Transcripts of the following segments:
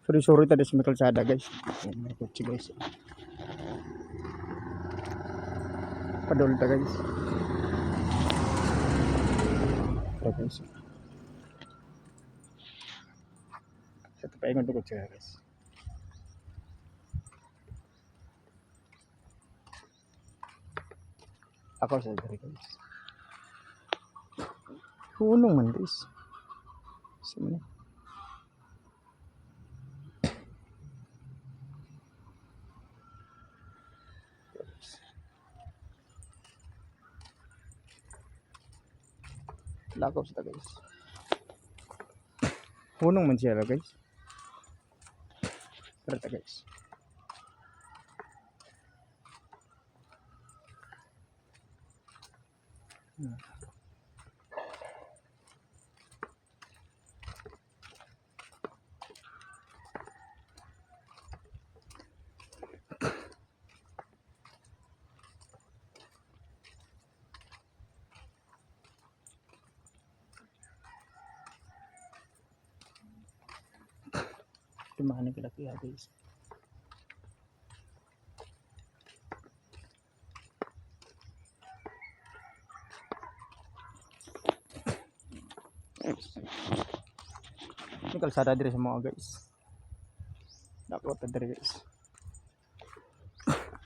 Suri-suri tadi sa may kalsada guys. Ayan, may kotse guys. Padol ta guys. Ito guys. Ito pa ingon ko siya guys. Ako sa diri guys. Hunong man guys. Sino? Lakaw sila guys. Hunong man siya guys. Tara guys. Tumahan kita kaya guys. Ini kalsada diri sa mga guys. Dako ta diri guys.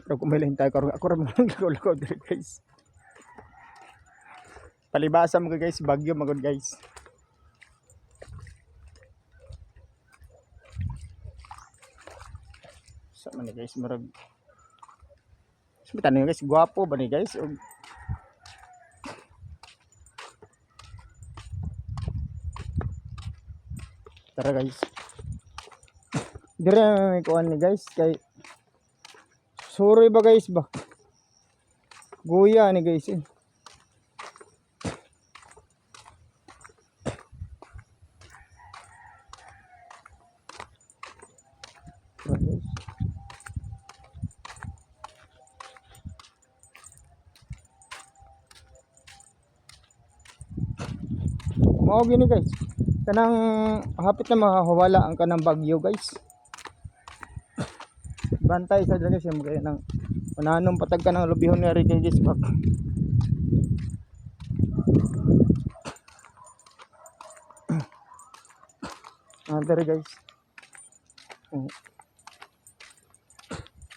Pero kumailin tayo karon ako ra man lakaw diri guys. Palibasa mo guys, bagyo magod guys. Sa man guys, murag. Sabitan niyo guys, gwapo ba ni guys? O tara guys. Dire may kuan ni guys kay sorry ba guys ba? Guya ni guys eh. Mao gini guys. Kanang hapit na mahawala ang kanang bagyo guys. Bantay sa dala siya mga nang mananong patag ka ng lubihon ni Ari guys bak. Dere guys.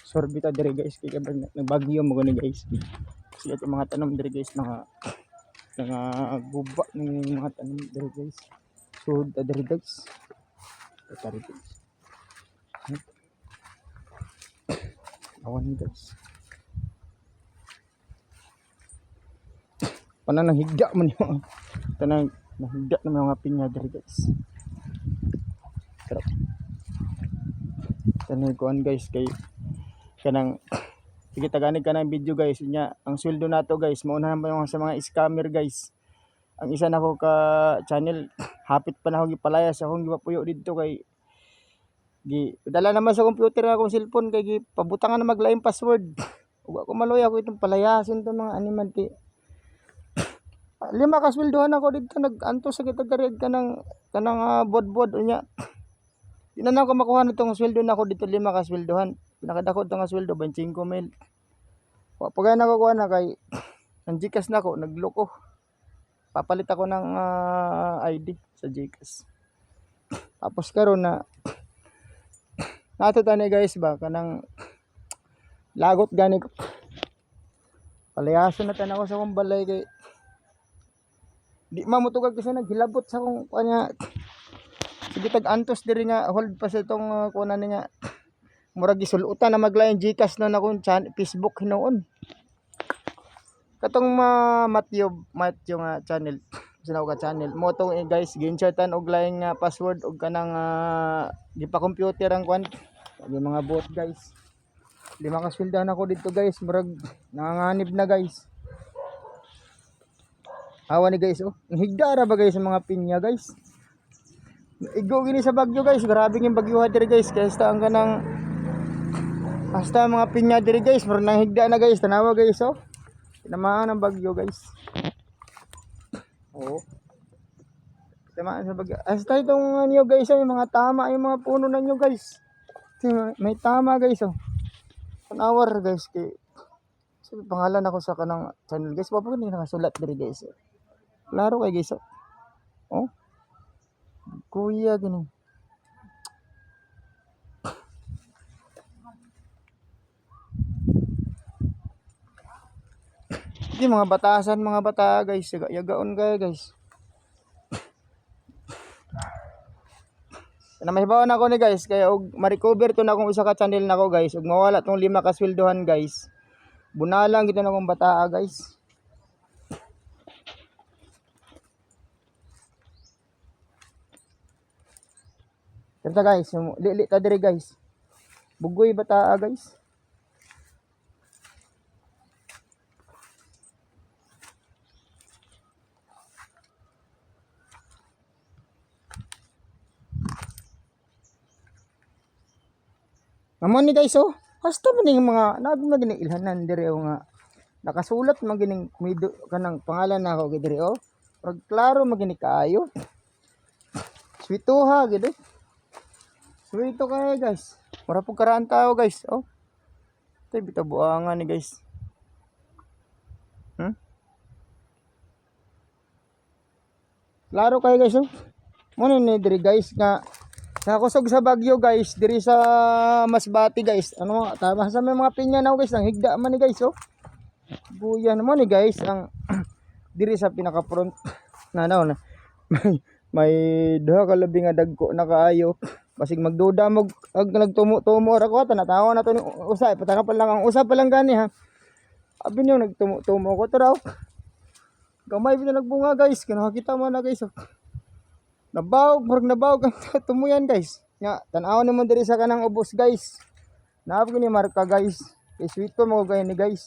Sorbita dere guys kay nagbagyo mo gani guys. Kasi ito mga tanom dere guys mga guba ng mga tanom dere guys. So dere guys. Tari guys. Awan guys. Panan nang higda man yung tanang nahigda na mga pinya dere guys. Tanay kuan guys kay kanang sige taganig ka ng video guys nya ang sweldo nato guys maunahan pa yung sa mga scammer guys. Ang isa nako ka channel hapit pa na ako gipalayas akong gipapuyo didto kay dala naman sa computer akong cellphone kay gipabutangan na maglaing password. Ug ako maloy ako itong palayasin to mga animal ti 5 ka sweldohan ako didto nag-anto sa kita darig kanang bodbod unya. Di na ako makuha nitong sweldo nako dito 5 ka sweldohan. Pinakadako tong sweldo 25,000. Wa pagay na ko kuha na kay ang GCash nako nagloko. Papalit ako ng ID sa GCash. Tapos karon na nato tani guys ba kanang lagot gani ko. Palayason na tan ako sa akong balay kay di mamutugag kasi naghilabot sa akong kanya. Sige tag-antos diri nga hold pa sa itong kunan niya. Murag gisulutan na maglain GCash na akong Facebook hinoon. Katong Matthew nga channel. Sinaw ka channel. Mo tong guys ginsertan og lain nga password og kanang gipa-computer ang kwan. Yung mga bot guys. 5 ka sweldohan ako dito guys. Murag nanganganib na guys. Awa ni guys oh. Higda ra ba guys sa mga pinya guys. Igo gini sa bagyo guys. Grabe ng bagyuhan diri guys. Kaya ang kanang hasta mga pinya diri guys. Murag nang higda na guys. Tanawa guys oh. Tinamaan ang bagyo guys. Oh. Tamaan sa bagyo. Hasta itong nyo guys, yung mga tama yung mga puno na nyo guys. May tama guys oh. An hour guys kay so, pangalan ako sa kanang channel guys. Paano ni nakasulat diri guys. Klaro kay guys. Oh. Kuya gini. Di mga batasan mga bata guys. Yagaon kay guys. Na mahibawan ako ni guys kaya og ma-recover to na akong usa ka channel nako guys ug mawala tong 5 ka sweldohan guys. Bunalang gito na akong bataa guys. Kita guys, lili ta diri guys. Bugoy bataa guys. Amo ni guys oh. Hasta man yung mga nagmagini ilhanan diri oh nga. Nakasulat magining kanang pangalan nako diri oh. Pag klaro magini kaayo. Swituha gid. Swito kay guys. Para pug karaan tao guys oh. Tay bitaw buangan ni guys. Klaro kay guys oh. Mo ni diri guys nga nakusog sa bagyo guys diri sa Masbati guys. Ano tama sa may mga pinya na guys ang higda man ni guys oh. Buyan mo ni guys ang diri sa pinaka front na na may duha ka labi nga dagko na kaayo. Basig magduda mo ag nagtumo-tumo ra ko tanatawa na to ni usay patanga pa lang ang usa pa lang gani ha. Abi niyo nagtumo-tumo ko to raw. Gamay pa nagbunga guys kinakita mo na guys oh. Nabawog, murag nabawog ang tumuyan guys. Nga, tanaw naman diri sa kanang ubos guys. Naapag ni marka guys. Kay sweet ko mo gaya ni guys.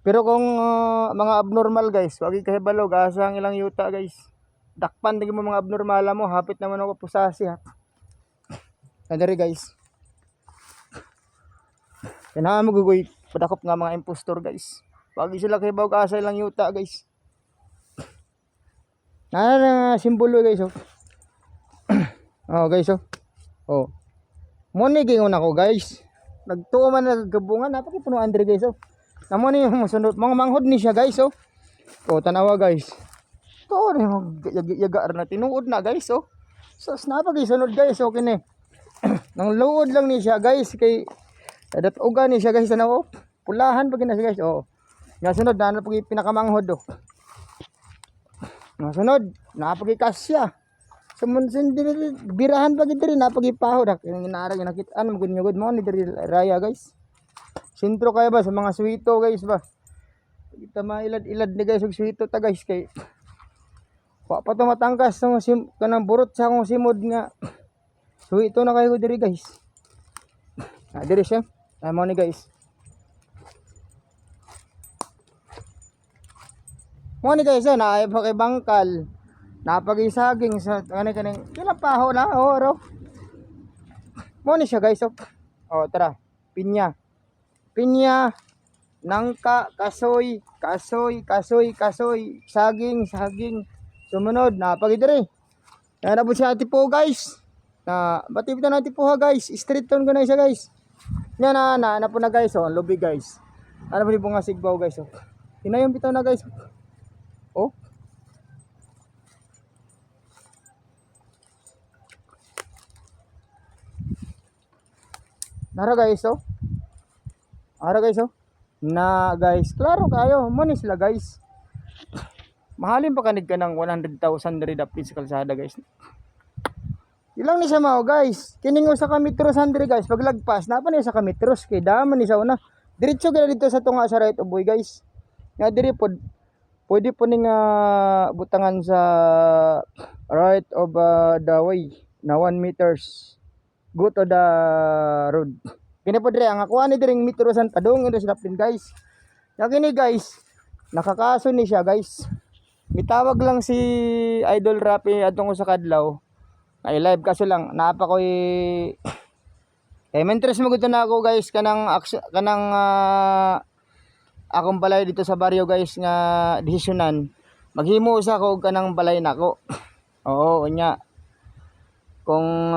Pero kung mga abnormal guys, wag kahibalog asa ang ilang yuta guys. Dakpan digi mo mga abnormal mo, hapit naman ako pusasi ha. Kadiri guys. Kailangan mo gugoy padakop nga mga impostor guys. Wag sila kay bawg asa lang yuta guys. Na simbolo guys oh. Oh guys oh. Oh. Mo ni gingon ako guys. Nagtuo man nagabungan napakipunuan diri guys oh. Namo ni mosunod mga manghod ni siya guys oh. Oh tanawa guys. To ni yaga na tinuod na guys oh. So napagi sunod guys okay ni. Nang luod lang ni siya guys kay datuga ni siya guys tanawa. Pulahan pag na siya guys oh. Nga sunod na pag pinakamanghod oh. Nga sunod napagi kasya. Sumunsin diri birahan pag diri napagi pahod ak inarag nakitaan mo gud mo ni diri raya guys. Sentro kaya ba sa mga swito guys ba. Kita mailad-ilad ni guys og swito ta guys kay wa pa to matangkas ng kanang burot sa akong simod nga. Swito na kayo diri guys. Diri siya. Amo ni guys. Mo ni guys na ay pa kay bangkal. Napagisaging sa kaning kila paho na oro. Mo ni siya guys oh. Oh tara, pinya. Pinya, nangka, kasoy, saging. Sumunod napagi diri. Na po siya tipo guys. Na bati bitaw na tipo ha guys. Street town ko na siya guys. Nya na po na guys oh, lobby guys. Ano po ni bunga sigbaw guys oh. Hinayong bitaw na guys. Oh. Nara guys oh. Ara guys oh. Na guys, klaro kayo, mo ni sila guys. Mahalin pa kanig ka ng 100,000 diri dapit sa kalsada guys. Ilang ni siya mao guys. Kining usa ka metros diri guys, paglagpas napa ni sa ka metros kay daman ni sa una. Diretso gid dito sa tunga sa right of way guys. Nga diri pod pwede po ning butangan sa right of the way na 1 meters go to the road. Kini po dire ang akuha ni diring metrosan padung ito sa daplin guys. Ya kini guys, nakakaso ni siya guys. Mitawag lang si Idol Rapi adtong sa kadlaw. Ay live kaso lang naapa ko mentres mo gud na ako guys kanang akong balay dito sa baryo guys nga desisyonan maghimo sa ko og kanang balay nako. Oo unya kung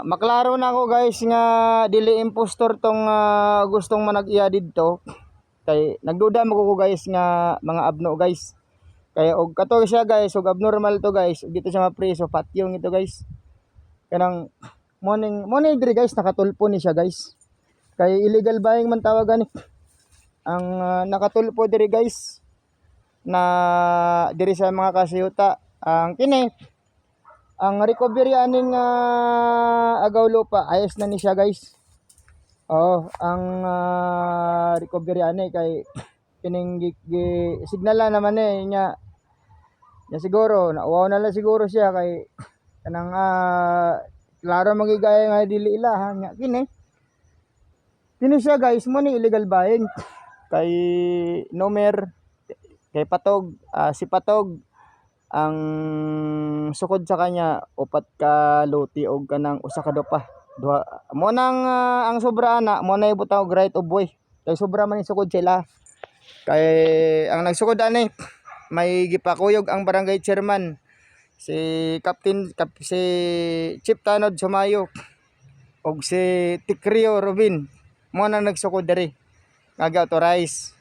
maklaro na ako guys nga dili impostor tong gustong manag-iya didto kay nagduda mo ko guys nga mga abno guys. Kaya og kato siya guys og abnormal to guys ug dito siya mapreso patyong ito guys. Kanang morning diri guys nakatulpo ni siya guys. Kay illegal buying man tawagan ni. Ang nakatulpo diri guys na diri sa mga kasayuta ang kini ang recovery aning agaw lupa ayos na ni siya guys. Oh, ang recovery ani kay kining signala naman nya siguro nauwaw na lang siguro siya kay kanang klaro magigaya nga dili ilaha nya kini siya guys mo ni illegal buying kay Nomer kay Patog si Patog ang sukod sa kanya upat ka luti og kanang usa ka dupa duha mo nang ang sobra na mo na ibutang og right of way kay sobra man sukod sila kay ang nagsukod ani may gipakuyog ang barangay chairman si si Chief Tanod Sumayo og si Tikrio Robin mo nang nagsukod diri nga authorize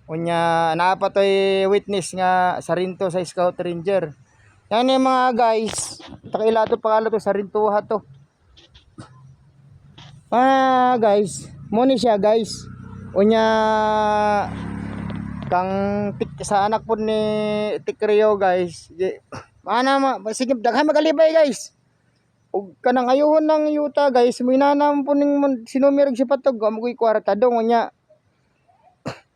unya napatoy witness nga Sarinto sa Scout Ranger. Yan yung mga guys, takila to pangalo to Sarinto ha to. Guys, mo ni siya guys. Unya kang sa anak po ni Tikrio guys. Mana sige daghan magalibay guys. Ug kanang ayuhon ng yuta guys, minanam po ning sinumirag si Patog amoy kwarta dong unya.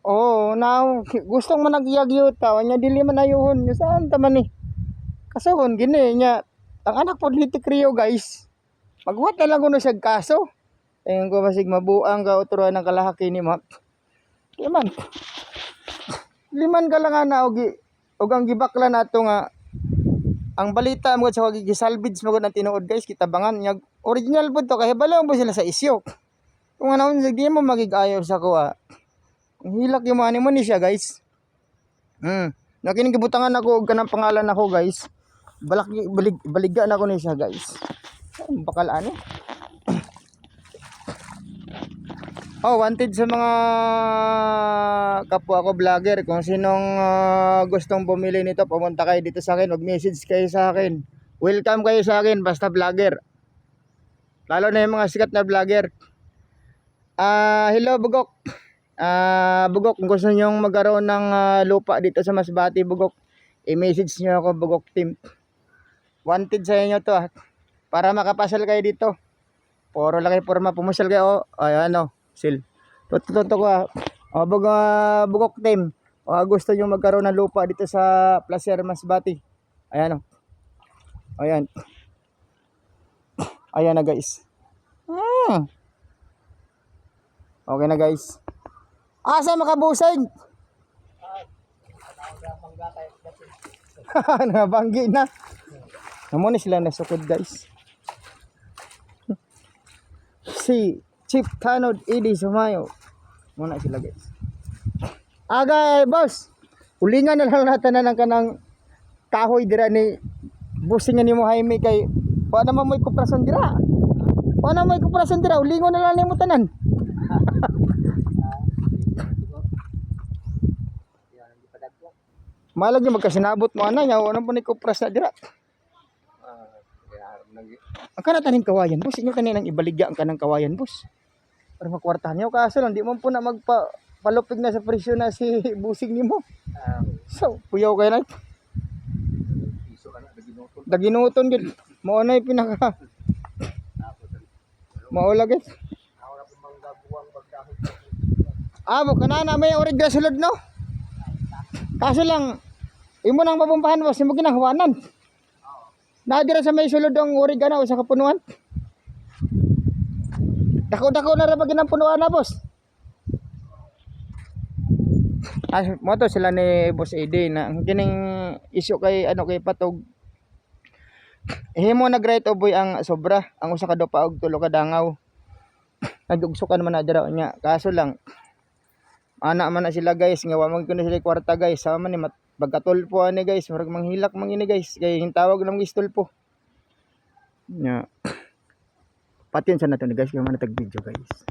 Oh, now gustong managiyag yuta nya dili man ayuhon saan ta man ni. Kasahon gini nya ang anak po ni Tikrio guys. Magwat na lang kuno siya kaso. Ayun ko basig mabuang ka uturuan ng kalahaki ni Mak. Liman. Liman ka lang na og ang gibakla nato nga ang balita mo sa gisalvage mo na tinuod guys kitabangan nya original pud to kay balaw mo sila sa isyo. Kung ano di mo magigayo sa kuha. Hilak yung money mo ni siya guys. Nakining gibutangan ako og kanang pangalan ako guys. Baligan ako ni siya guys. Bakal ani. Oh, wanted sa mga kapwa ko vlogger kung sinong gustong bumili nito pumunta kayo dito sa akin, mag-message kayo sa akin. Welcome kayo sa akin basta vlogger. Lalo na yung mga sikat na vlogger. Hello Bugok. Bugok kung gusto niyo magkaroon ng lupa dito sa Masbate Bugok, i-message niyo ako Bugok team. Wanted sa inyo to para makapasal kayo dito. Puro lang kayo forma pumasal kayo ano sil. Tututo ko Bugok team. Gusto niyo magkaroon ng lupa dito sa Placer Masbate. Ayan Ayan. Ayan na guys. Okay na guys. Asa makabusay? Nabanggi na. Namo ni sila nasukod guys. Si Chief Tanod Idi Sumayo. Muna sila guys. Boss. Ulingan na lang natin na ng kanang kahoy dira ni busingan ni mo Jaime kay paano naman mo ikuprason dira? Paano mo ikuprason dira? Ulingon na lang ni mo tanan. Malag yung magkasinabot mo nya ano po ni kupras na dira. Ang kana taning kawayan boss, inyo kaninang ibaligya ang kanang kawayan boss. Para makwartahan niyo kaso lang di mo po na magpalupig na sa presyo na si busing nimo. So, puyaw kay na. Daginuton gid. Mao na pinaka Maulag it. Kanana may orig sulod no. Kaso lang imo nang mabumpahan boss, imo ginahwanan. Nadira sa may sulod ang oregano sa kapunuan. Dako-dako na ra pag ginang punuan na boss. Mo to sila ni Boss AD na kining isyu kay kay Patog. Himo nag right of way ang sobra, ang usa ka dupa og tulo ka dangaw. Nagugsukan man na dira nya. Kaso lang ana man na sila guys nga wa man kuno sila kwarta guys sama ni pagkatulpo ani guys murag manghilak man ini guys kay hintawag lang guys tulpo nya patin sa nato ni guys kay man tag video guys.